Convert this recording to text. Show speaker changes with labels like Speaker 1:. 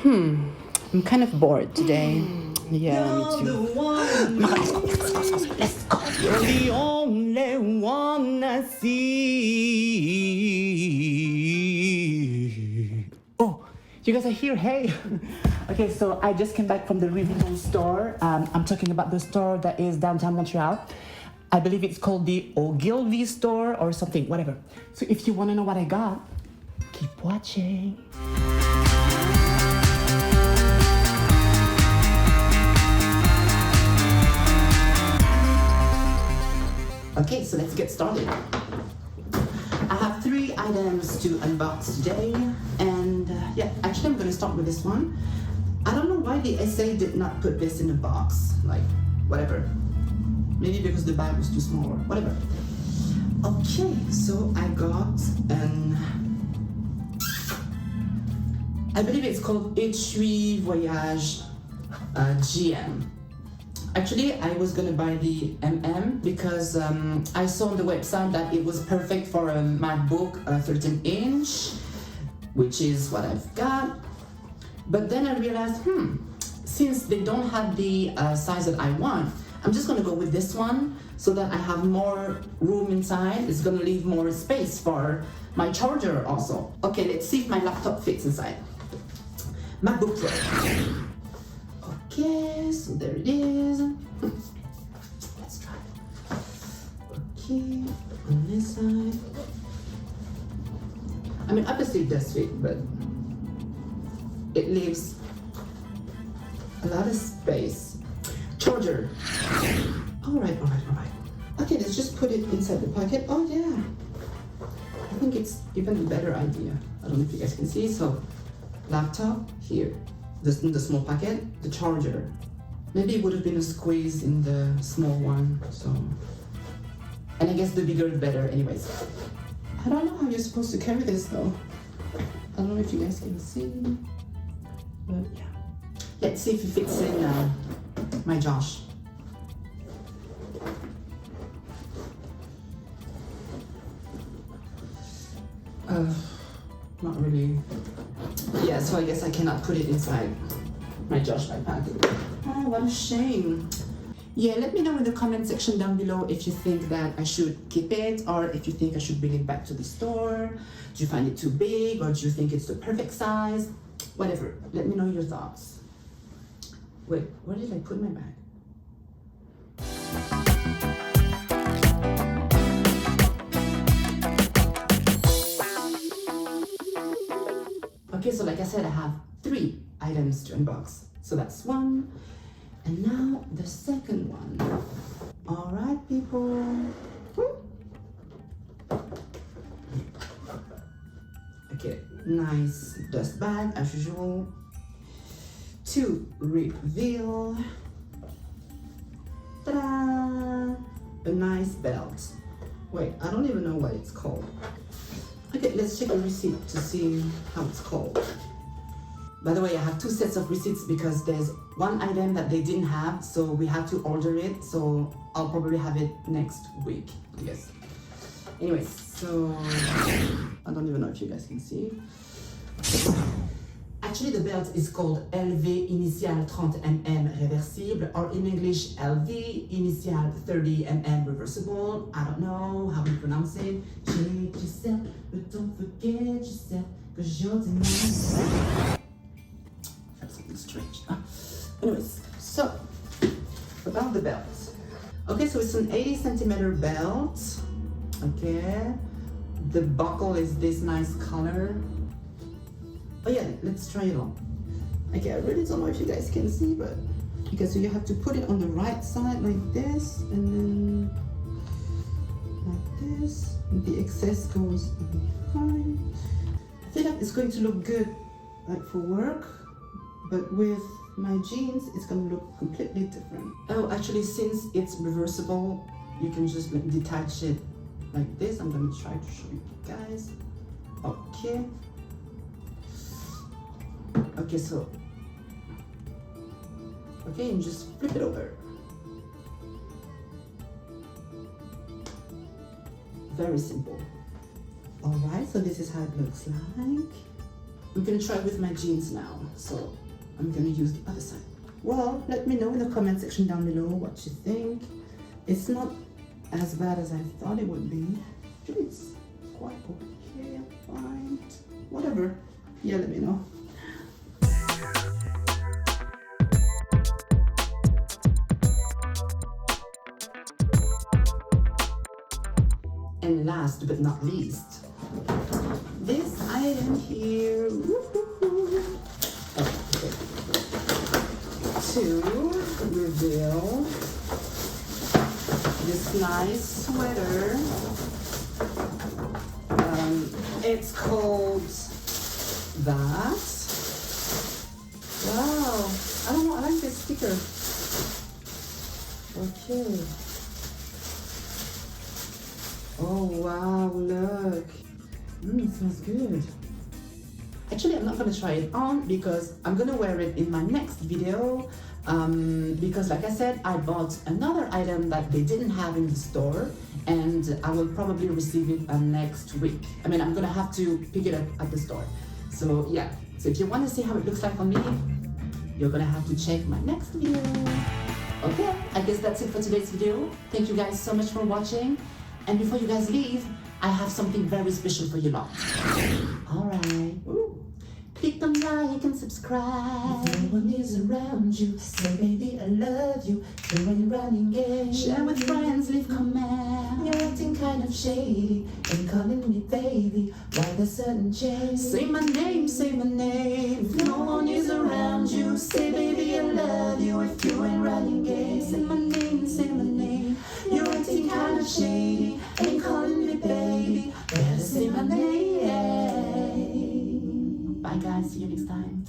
Speaker 1: I'm kind of bored today. Yeah, me too. Let's go.
Speaker 2: You're the only one I see.
Speaker 1: Oh, you guys are here, hey. Okay, so I just came back from the Vuitton store. I'm talking about the store that is downtown Montreal. I believe it's called the Ogilvy store or something, whatever. So if you want to know what I got, keep watching. Okay, so let's get started. I have 3 items to unbox today, and actually I'm gonna start with this one. I don't know why the SA did not put this in a box, like, whatever. Maybe because the bag was too small or whatever. Okay, so I got I believe it's called Etui Voyage GM. Actually, I was gonna buy the MM because I saw on the website that it was perfect for a MacBook 13-inch, which is what I've got. But then I realized, since they don't have the size that I want, I'm just gonna go with this one so that I have more room inside. It's gonna leave more space for my charger also. Okay, let's see if my laptop fits inside. MacBook Pro. Okay, so there it is. Let's try it. Okay, on this side. I mean, obviously it does fit, but it leaves a lot of space. Charger. All right. Okay, let's just put it inside the pocket. Oh yeah. I think it's even a better idea. I don't know if you guys can see. So, laptop here. The small packet, the charger. Maybe it would have been a squeeze in the small one, so. And I guess the bigger the better anyways. I don't know how you're supposed to carry this though. I don't know if you guys can see, but yeah. Let's see if it fits in my Josh. Not really. Yeah, so I guess I cannot put it inside my Josh backpack. Oh, what a shame. Yeah, let me know in the comment section down below if you think that I should keep it or if you think I should bring it back to the store. Do you find it too big or do you think it's the perfect size? Whatever, let me know your thoughts. Wait, where did I put my bag? Okay, so like I said, I have 3 items to unbox. So that's 1. And now the second one. All right, people. Okay, nice dust bag as usual. To reveal. Ta-da! A nice belt. Wait, I don't even know what it's called. Okay, let's check the receipt to see how it's called. By the way, I have 2 sets of receipts because there's one item that they didn't have, so we have to order it, so I'll probably have it next week, I guess. Anyways, so I don't even know if you guys can see. Actually, the belt is called LV Initial 30mm Reversible, or in English, LV Initial 30mm Reversible. I don't know how we pronounce it. Shake yourself, but don't forget yourself, cause you're tonight. That's something strange. Anyways, so, about the belt. Okay, so it's an 80 centimeter belt. Okay, the buckle is this nice color. Oh yeah, let's try it on. Okay, I really don't know if you guys can see, but okay, so you have to put it on the right side like this, and then like this, and the excess goes behind. I feel like it's going to look good like for work, but with my jeans, it's gonna look completely different. Oh, actually, since it's reversible, you can just like detach it like this. I'm gonna try to show you guys. Okay. Okay, so, okay, and just flip it over. Very simple. All right, so this is how it looks like. I'm gonna try with my jeans now. So I'm gonna use the other side. Well, let me know in the comment section down below what you think. It's not as bad as I thought it would be. Actually, it's quite okay, fine, whatever. Yeah, let me know. And last but not least, this item here. Okay. To reveal this nice sweater. It's called that. Wow, I don't know, I like this sticker. Okay. Oh wow, look. It smells good. Actually, I'm not gonna try it on because I'm gonna wear it in my next video. Because like I said, I bought another item that they didn't have in the store, and I will probably receive it next week. I mean, I'm gonna have to pick it up at the store. So yeah, so if you want to see how it looks like on me, you're gonna have to check my next video. Okay, I guess that's it for today's video. Thank you guys so much for watching. And before you guys leave, I have something very special for you lot. Alright. Click the like and subscribe. If no one is around you, say baby I love you. Then when you're running game, share with friends, leave comments. You're acting kind of shady and calling me baby. Why the sudden change? Say my name, say my name. If no one is around you, say baby I love you. If you ain't running game, say my name, say my name. You're acting kind of shady and calling me baby. Better say my name. Bye guys, see you next time.